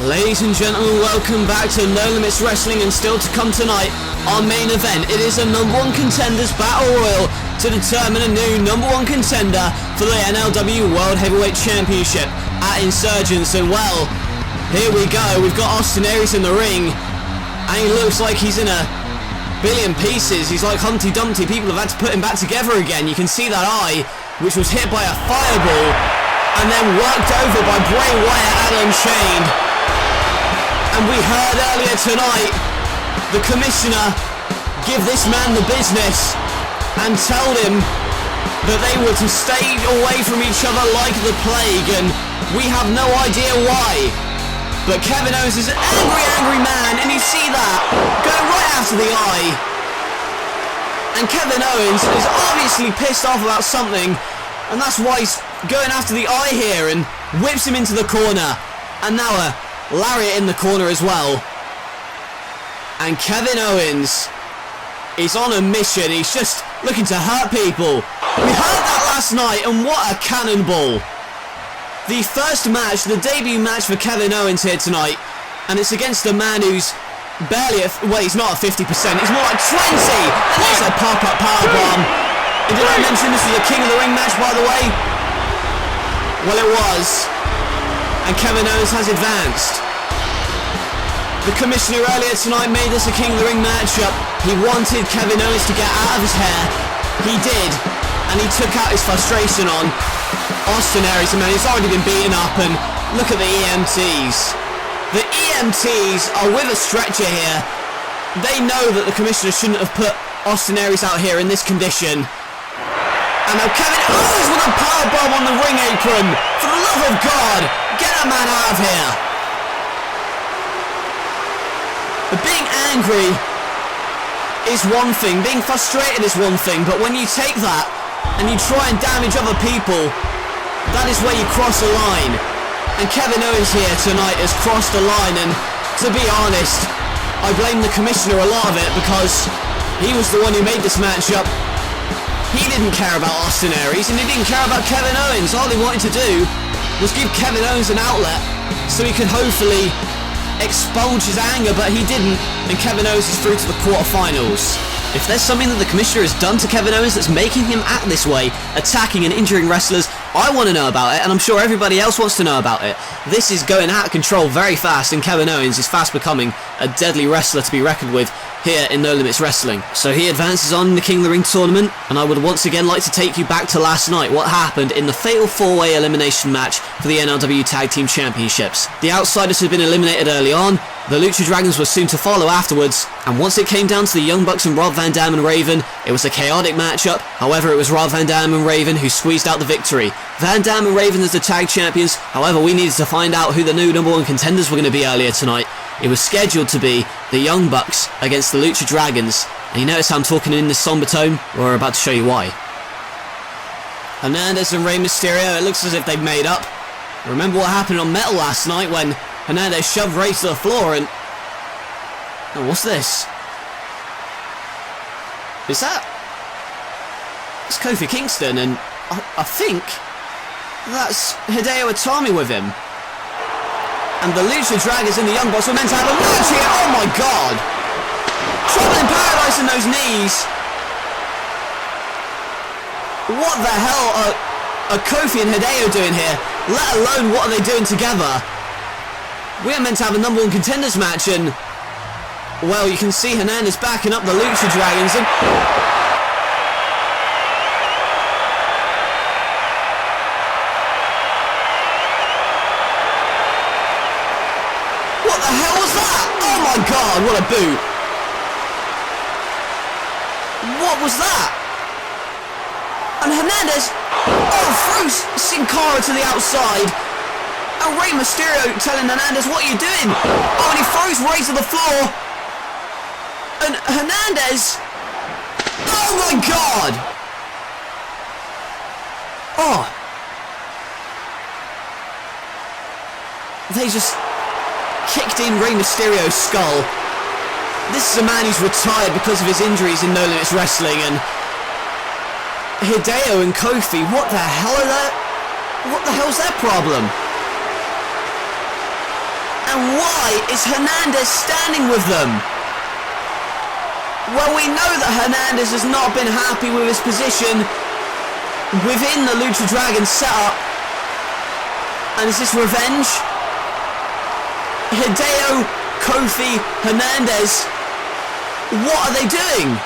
Ladies and gentlemen, welcome back to No Limits Wrestling, and still to come tonight, our main event. It is a number one contenders battle royal to determine a new number one contender for the NLW World Heavyweight Championship at Insurgents. And well, here we go. We've got Austin Aries in the ring, and he looks like he's in a billion pieces. He's like Humpty Dumpty. People have had to put him back together again. You can see that eye, which was hit by a fireball and then worked over by Bray Wyatt and Unchained. And we heard earlier tonight the commissioner give this man the business and tell him that they were to stay away from each other like the plague, and we have no idea why. But Kevin Owens is an angry man, and you see that going right after the eye. And Kevin Owens is obviously pissed off about something, and that's why he's going after the eye here and whips him into the corner. And now a lariat in the corner as well. And Kevin Owens is on a mission. He's just looking to hurt people. We heard that last night, and what a cannonball. The first match, the debut match for Kevin Owens here tonight, and it's against a man who's barely well, he's not at 50%, he's more like 20, and there's a pop-up powerbomb. And did I mention this is a King of the Ring match, by the way? Well, it was. And Kevin Owens has advanced. The commissioner earlier tonight made this a King of the Ring matchup. He wanted Kevin Owens to get out of his hair. He did, and he took out his frustration on Austin Aries. Man, he's already been beaten up, and look at the EMTs. The EMTs are with a stretcher here. They know that the commissioner shouldn't have put Austin Aries out here in this condition. And now Kevin Owens with a powerbomb on the ring apron. For the love of God, get that man out of here. But being angry is one thing, being frustrated is one thing, but when you take that and you try and damage other people, that is where you cross a line. And Kevin Owens here tonight has crossed the line, and to be honest, I blame the commissioner a lot of it, because he was the one who made this matchup. He didn't care about Austin Aries, and he didn't care about Kevin Owens. All he wanted to do was give Kevin Owens an outlet so he could hopefully expunge his anger, but he didn't, and Kevin Owens is through to the quarterfinals. If there's something that the commissioner has done to Kevin Owens that's making him act this way, attacking and injuring wrestlers, I want to know about it, and I'm sure everybody else wants to know about it. This is going out of control very fast, and Kevin Owens is fast becoming a deadly wrestler to be reckoned with here in No Limits Wrestling. So he advances on in the King of the Ring tournament, and I would once again like to take you back to last night, what happened in the Fatal 4-Way elimination match for the NLW Tag Team Championships. The Outsiders had been eliminated early on, the Lucha Dragons were soon to follow afterwards, and once it came down to the Young Bucks and Rob Van Dam and Raven, it was a chaotic matchup. However, it was Rob Van Dam and Raven who squeezed out the victory. Van Dam and Raven as the tag champions. However, we needed to find out who the new number one contenders were going to be earlier tonight. It was scheduled to be the Young Bucks against the Lucha Dragons, and you notice how I'm talking in this somber tone? Well, we're about to show you why. Hernandez and Rey Mysterio, it looks as if they've made up. Remember what happened on Metal last night when Hernandez shoved Rey to the floor and... Oh, what's this? Is that... It's Kofi Kingston, and I think that's Hideo Itami with him. And the Lucha Dragons and the Young Bucks were meant to have a match here. Oh my God! Trouble in Paradise in those knees. What the hell are Kofi and Hideo doing here? Let alone what are they doing together? We are meant to have a number one contenders match, and well, you can see Hernandez backing up the Lucha Dragons, and what the hell was that? Oh my God, what a boot. What was that? And Hernandez threw Sin Cara to the outside. And Rey Mysterio telling Hernandez, what are you doing? Oh, and he throws Rey to the floor. And Hernandez... Oh my God! Oh. They just kicked in Rey Mysterio's skull. This is a man who's retired because of his injuries in No Limits Wrestling, and Hideo and Kofi, what the hell are that? What the hell's their problem? And why is Hernandez standing with them? Well, we know that Hernandez has not been happy with his position within the Lucha Dragon setup. And is this revenge? Hideo, Kofi, Hernandez, what are they doing?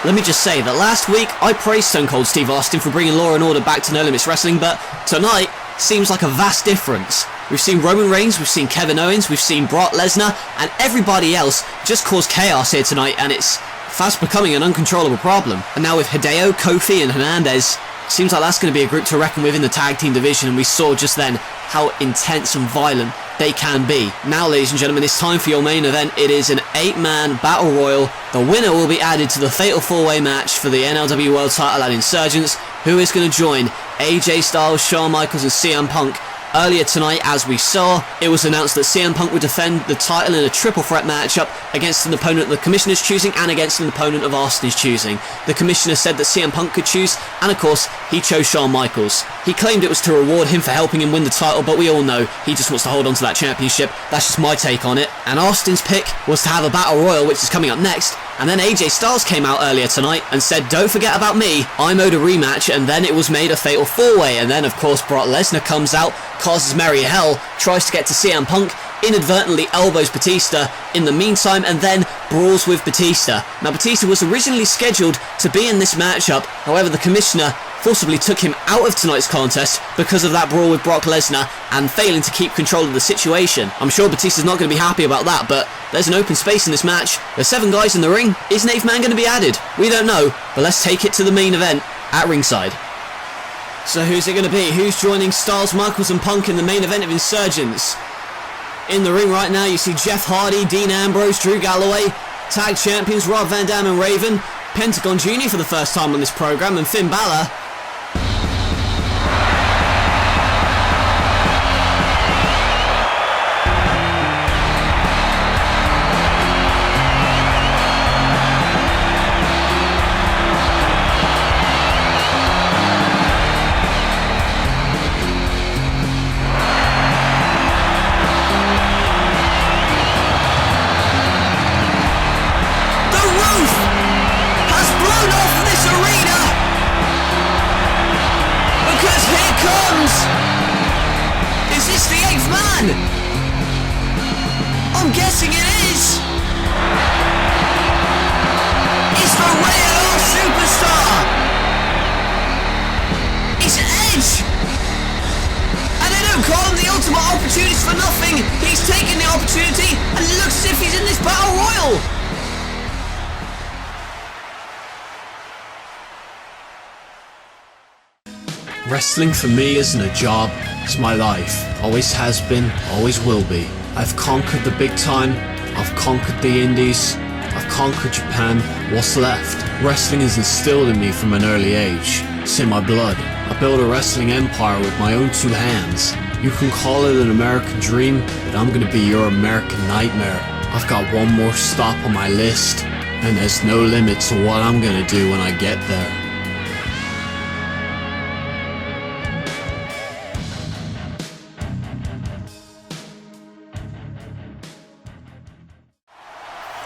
Let me just say that last week I praised Stone Cold Steve Austin for bringing Law and Order back to No Limits Wrestling, but tonight seems like a vast difference. We've seen Roman Reigns, we've seen Kevin Owens, we've seen Brock Lesnar, and everybody else just cause chaos here tonight, and it's fast becoming an uncontrollable problem. And now with Hideo, Kofi and Hernandez, seems like that's going to be a group to reckon with in the tag team division, and we saw just then how intense and violent they can be. Now, ladies and gentlemen, it's time for your main event. It is an 8-man battle royal. The winner will be added to the Fatal 4-Way match for the NLW World title at Insurgents, who is going to join AJ Styles, Shawn Michaels and CM Punk. Earlier tonight, as we saw, it was announced that CM Punk would defend the title in a triple threat matchup against an opponent the Commissioner's choosing and against an opponent of Austin's choosing. The Commissioner said that CM Punk could choose, and of course, he chose Shawn Michaels. He claimed it was to reward him for helping him win the title, but we all know he just wants to hold on to that championship. That's just my take on it. And Austin's pick was to have a battle royal, which is coming up next. And then AJ Styles came out earlier tonight and said, don't forget about me, I'm owed a rematch, and then it was made a Fatal 4-Way, and then of course Brock Lesnar comes out, causes merry hell, tries to get to CM Punk, inadvertently elbows Batista in the meantime, and then brawls with Batista. Now Batista was originally scheduled to be in this matchup, however the Commissioner forcibly took him out of tonight's contest because of that brawl with Brock Lesnar and failing to keep control of the situation. I'm sure Batista's not going to be happy about that, but there's an open space in this match. There's 7 guys in the ring. Is an 8th man going to be added? We don't know, but let's take it to the main event at ringside. So who's it going to be? Who's joining Styles, Michaels and Punk in the main event of Insurgents? In the ring right now you see Jeff Hardy, Dean Ambrose, Drew Galloway, tag champions Rob Van Dam and Raven, Pentagon Jr. for the first time on this program, and Finn Balor. Is this the 8th man? I'm guessing it is. It's the real superstar. It's Edge. And they don't call him the ultimate opportunist for nothing. He's taking the opportunity and it looks as if he's in this battle royal. Wrestling for me isn't a job, it's my life. Always has been, always will be. I've conquered the big time, I've conquered the indies, I've conquered Japan. What's left? Wrestling is instilled in me from an early age. It's in my blood. I built a wrestling empire with my own 2 hands. You can call it an American dream, but I'm gonna be your American nightmare. I've got one more stop on my list, and there's no limit to what I'm gonna do when I get there.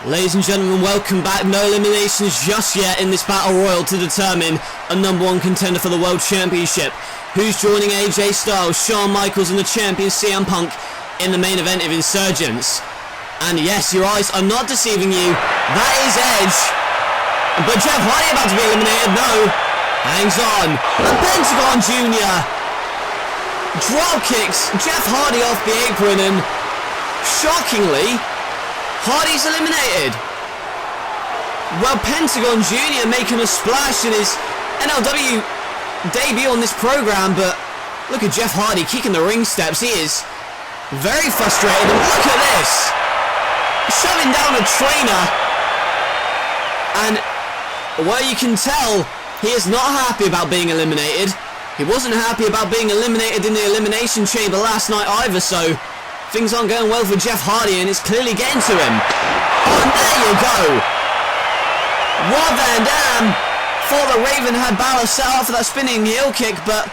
Ladies and gentlemen, welcome back. No eliminations just yet in this battle royal to determine a #1 contender for the World Championship. Who's joining AJ Styles, Shawn Michaels and the champion CM Punk in the main event of Insurgents? And yes, your eyes are not deceiving you. That is Edge. But Jeff Hardy about to be eliminated. No. Hangs on. The Pentagon Jr. drop kicks Jeff Hardy off the apron, and shockingly, Hardy's eliminated. Well, Pentagon Jr. making a splash in his NLW debut on this program, but look at Jeff Hardy kicking the ring steps. He is very frustrated, and look at this. Shoving down a trainer. And well, you can tell he is not happy about being eliminated. He wasn't happy about being eliminated in the Elimination Chamber last night either, so things aren't going well for Jeff Hardy, and it's clearly getting to him. Oh, and there you go. Rob Van Dam thought that Raven had Balor set up for that spinning heel kick, but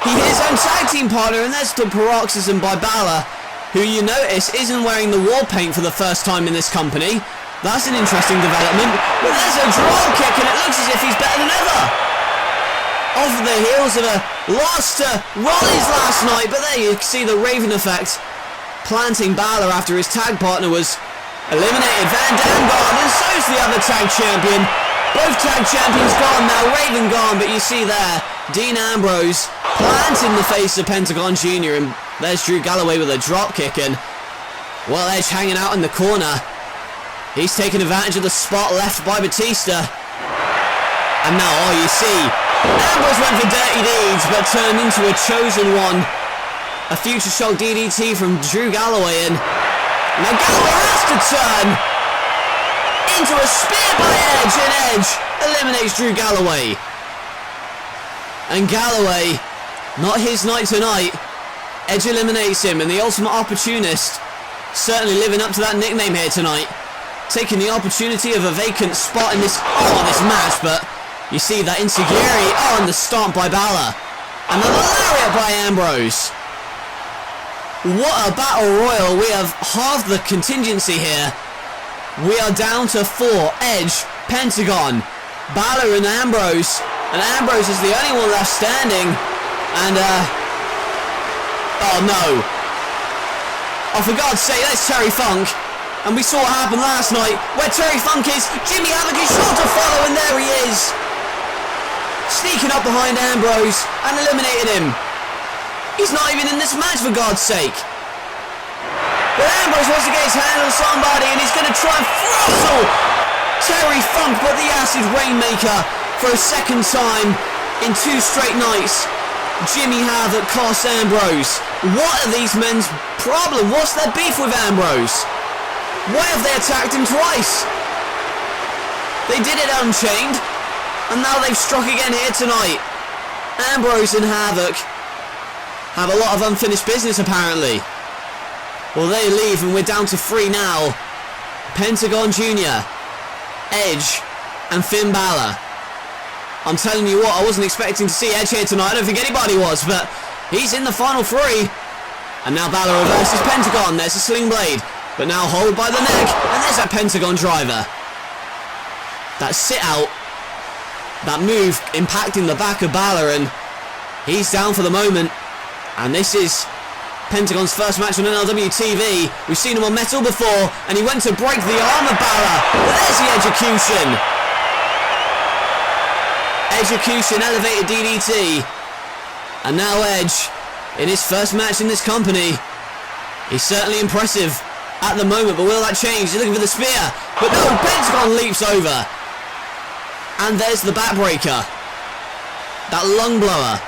he hit his own tag team partner, and there's the paroxysm by Balor. who you notice isn't wearing the war paint for the first time in this company. That's an interesting development. But there's a drop kick and it looks as if he's better than ever. Off the heels of a loss to Rollins last night, but there you see the Raven effect. Planting Balor after his tag partner was eliminated. Van Dam gone, and so's the other tag champion. Both tag champions gone now, Raven gone, but you see there, Dean Ambrose planting the face of Pentagon Jr. and there's Drew Galloway with a drop kick and, well, Edge hanging out in the corner. He's taking advantage of the spot left by Batista. And now, oh, you see, Ambrose went for dirty deeds but turned into a chosen one. A future shock DDT from Drew Galloway and now Galloway has to turn into a spear by Edge and Edge eliminates Drew Galloway. And Galloway, not his night tonight. Edge eliminates him and the Ultimate Opportunist certainly living up to that nickname here tonight. Taking the opportunity of a vacant spot in this match, but you see that Insiguri, and the stomp by Balor. And the lariat by Ambrose. What a battle royal. We have halved the contingency here. We are down to 4. Edge, Pentagon, Balor and Ambrose. And Ambrose is the only one left standing. And, oh no. Oh, for God's sake, that's Terry Funk. And we saw what happened last night, where Terry Funk is. Jimmy Havoc is sure to follow, and there he is. Sneaking up behind Ambrose and eliminated him. He's not even in this match, for God's sake. But Ambrose wants to get his hand on somebody, and he's going to try and throttle Terry Funk, but the Acid Rainmaker for a second time in 2 straight nights. Jimmy Havoc costs Ambrose. What are these men's problem? What's their beef with Ambrose? Why have they attacked him twice? They did it Unchained, and now they've struck again here tonight. Ambrose and Havoc have a lot of unfinished business apparently. Well, they leave and we're down to 3 now. Pentagon Jr., Edge and Finn Balor. I'm telling you what, I wasn't expecting to see Edge here tonight. I don't think anybody was, but he's in the final 3. And now Balor reverses Pentagon. There's a sling blade. But now hold by the neck, and there's that Pentagon driver. That sit out, that move impacting the back of Balor, and he's down for the moment. And this is Pentagon's first match on NLW TV. We've seen him on Metal before, and he went to break the arm of Balor. But there's the execution. Execution, elevated DDT. And now Edge, in his first match in this company. He's certainly impressive at the moment, but will that change? He's looking for the spear, but no, Pentagon leaps over. And there's the backbreaker. That lung blower.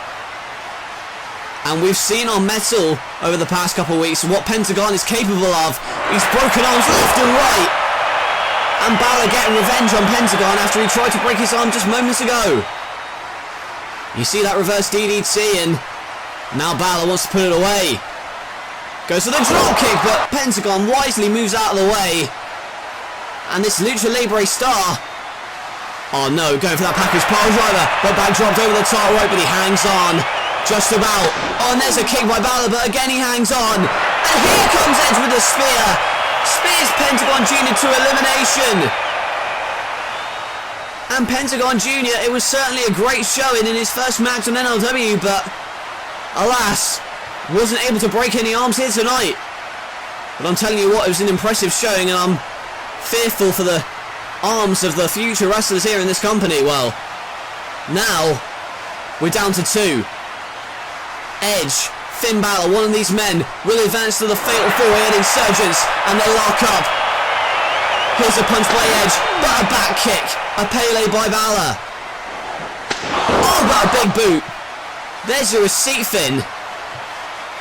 And we've seen on Metal over the past couple of weeks what Pentagon is capable of. He's broken arms left and right. And Balor getting revenge on Pentagon after he tried to break his arm just moments ago. You see that reverse DDT, and now Balor wants to put it away. Goes for the drop kick, but Pentagon wisely moves out of the way. And this Lucha Libre star, oh no, going for that package pile driver, but back dropped over the top rope, but he hangs on. Just about. Oh, and there's a kick by Balor, but again he hangs on. And here comes Edge with the spear. Spears Pentagon Jr. to elimination. And Pentagon Jr., it was certainly a great showing in his first match on NLW, but alas, wasn't able to break any arms here tonight. But I'm telling you what, it was an impressive showing, and I'm fearful for the arms of the future wrestlers here in this company. Well, now we're down to 2. Edge, Finn Balor, one of these men will advance to the fatal 4-head Insurgents, and they lock up. Here's a punch by Edge, but a back kick, a Pele by Balor. Oh, but a big boot. There's your receipt, Finn.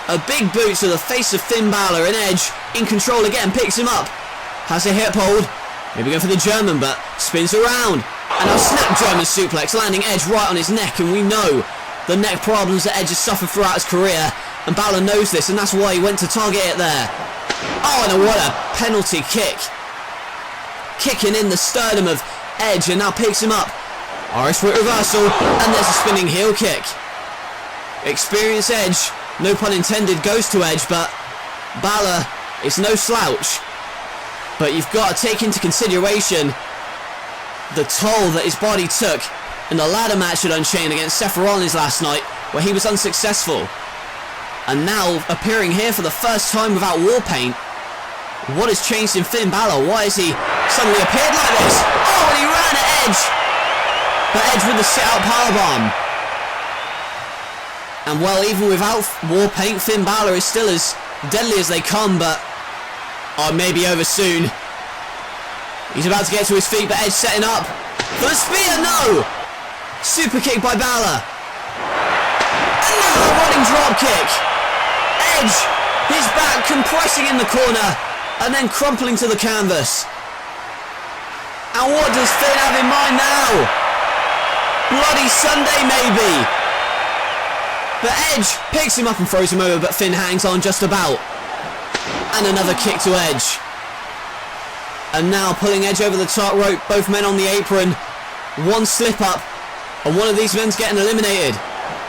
A big boot to the face of Finn Balor, and Edge in control again, picks him up. Has a hip hold. Maybe going for the German, but spins around. And a snap German suplex, landing Edge right on his neck, and we know the neck problems that Edge has suffered throughout his career. And Balor knows this, and that's why he went to target it there. Oh, and what a penalty kick. Kicking in the sternum of Edge, and now picks him up. RS Whip reversal, and there's a spinning heel kick. Experienced Edge, no pun intended, goes to Edge, but Balor is no slouch, but you've got to take into consideration the toll that his body took in the ladder match at Unchained against Seth Rollins last night, where he was unsuccessful. And now appearing here for the first time without war paint. What has changed in Finn Balor? Why has he suddenly appeared like this? Oh, and he ran at Edge! But Edge with the sit-out powerbomb. And well, even without war paint, Finn Balor is still as deadly as they come, but maybe over soon. He's about to get to his feet, but Edge setting up for the spear. No! Super kick by Balor. And now a running drop kick. Edge, his back compressing in the corner and then crumpling to the canvas. And what does Finn have in mind now? Bloody Sunday maybe. But Edge picks him up and throws him over, but Finn hangs on just about. And another kick to Edge. And now pulling Edge over the top rope, both men on the apron. One slip up, and one of these men's getting eliminated.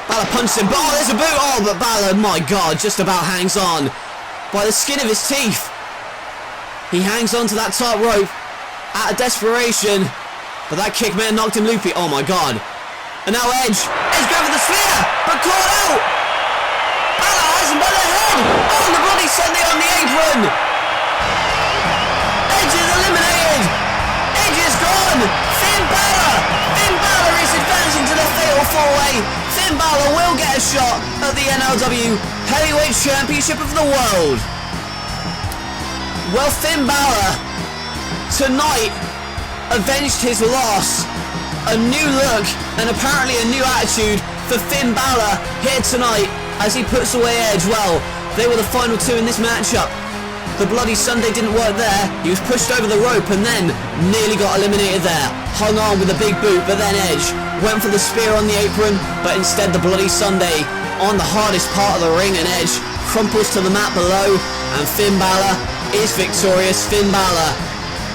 Balor punches him, but oh, there's a boot. Oh, but Balor, my God, just about hangs on by the skin of his teeth. He hangs on to that top rope out of desperation, but that kick may have knocked him loopy. Oh my God. And now Edge going for the spear, but caught out. Balor has him by the head. Oh, and the Bloody Sunday on the apron. Edge is eliminated. Edge is gone. Finn Balor is advancing to the fatal four-way. Finn Balor will get a shot at the NLW Heavyweight Championship of the World. Well, Finn Balor tonight avenged his loss. A new look and apparently a new attitude for Finn Balor here tonight as he puts away Edge. Well, they were the final two in this matchup. The Bloody Sunday didn't work there. He was pushed over the rope and then nearly got eliminated there. Hung on with a big boot, but then Edge went for the spear on the apron, but instead the Bloody Sunday on the hardest part of the ring, and Edge crumples to the mat below, and Finn Balor is victorious. Finn Balor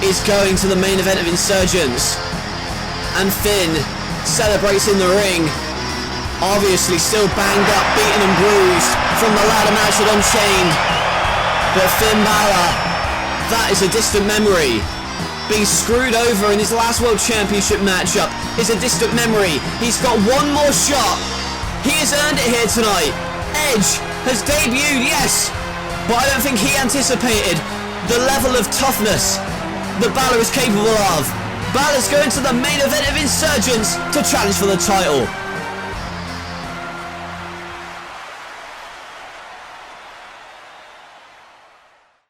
is going to the main event of Insurgents. And Finn celebrates in the ring, obviously still banged up, beaten and bruised from the ladder match at Unchained. But Finn Balor, that is a distant memory. Being screwed over in his last World Championship matchup is a distant memory. He's got one more shot. He has earned it here tonight. Edge has debuted, yes, but I don't think he anticipated the level of toughness that Balor is capable of. Balor's going to the main event of Insurgents to challenge for the title.